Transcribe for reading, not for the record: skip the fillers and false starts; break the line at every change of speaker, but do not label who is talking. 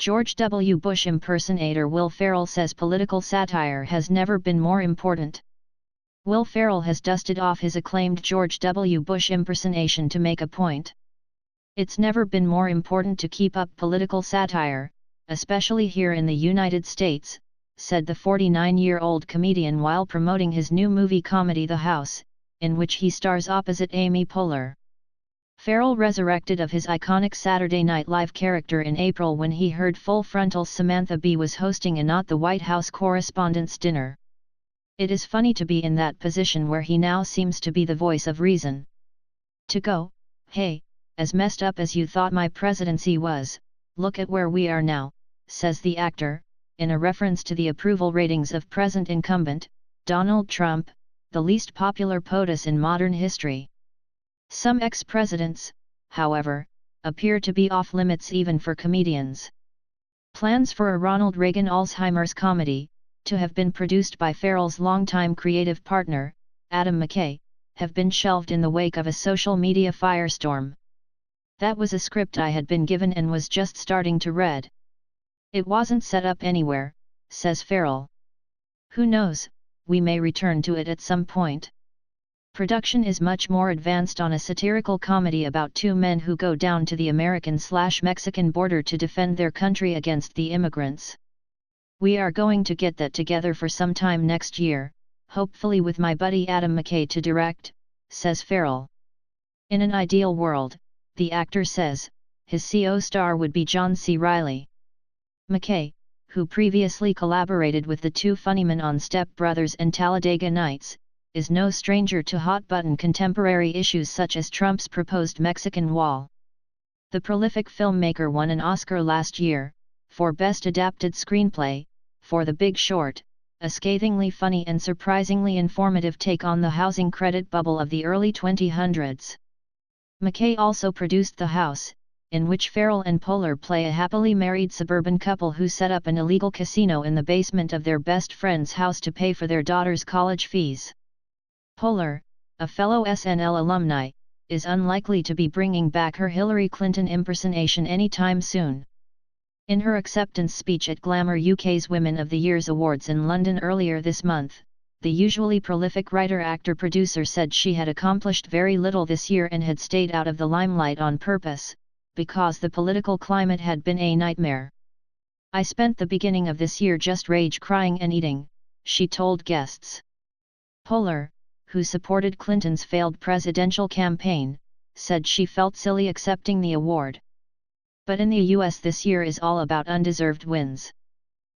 George W. Bush impersonator Will Ferrell says political satire has never been more important. Will Ferrell has dusted off his acclaimed George W. Bush impersonation to make a point. It's never been more important to keep up political satire, especially here in the United States, said the 49-year-old comedian while promoting his new movie comedy The House, in which he stars opposite Amy Poehler. Ferrell resurrected of his iconic Saturday Night Live character in April when he heard Full Frontal's Samantha Bee was hosting a Not the White House Correspondents' Dinner. It is funny to be in that position where he now seems to be the voice of reason. To go, hey, as messed up as you thought my presidency was, look at where we are now, says the actor, in a reference to the approval ratings of present incumbent, Donald Trump, the least popular POTUS in modern history. Some ex-presidents, however, appear to be off-limits even for comedians. Plans for a Ronald Reagan Alzheimer's comedy, to have been produced by Ferrell's longtime creative partner, Adam McKay, have been shelved in the wake of a social media firestorm. That was a script I had been given and was just starting to read. It wasn't set up anywhere, says Ferrell. Who knows, we may return to it at some point. Production is much more advanced on a satirical comedy about two men who go down to the American/Mexican border to defend their country against the immigrants. We are going to get that together for some time next year, hopefully with my buddy Adam McKay to direct, says Ferrell. In an ideal world, the actor says, his co-star would be John C. Reilly. McKay, who previously collaborated with the two funnymen on Step Brothers and Talladega Nights, is no stranger to hot-button contemporary issues such as Trump's proposed Mexican Wall. The prolific filmmaker won an Oscar last year, for Best Adapted Screenplay, for The Big Short, a scathingly funny and surprisingly informative take on the housing credit bubble of the early 2000s. McKay also produced The House, in which Ferrell and Poehler play a happily married suburban couple who set up an illegal casino in the basement of their best friend's house to pay for their daughter's college fees. Poehler, a fellow SNL alumni, is unlikely to be bringing back her Hillary Clinton impersonation anytime soon. In her acceptance speech at Glamour UK's Women of the Year's Awards in London earlier this month, the usually prolific writer-actor-producer said she had accomplished very little this year and had stayed out of the limelight on purpose, because the political climate had been a nightmare. I spent the beginning of this year just rage crying and eating, she told guests. Poehler, who supported Clinton's failed presidential campaign, said she felt silly accepting the award. But in the US this year is all about undeserved wins.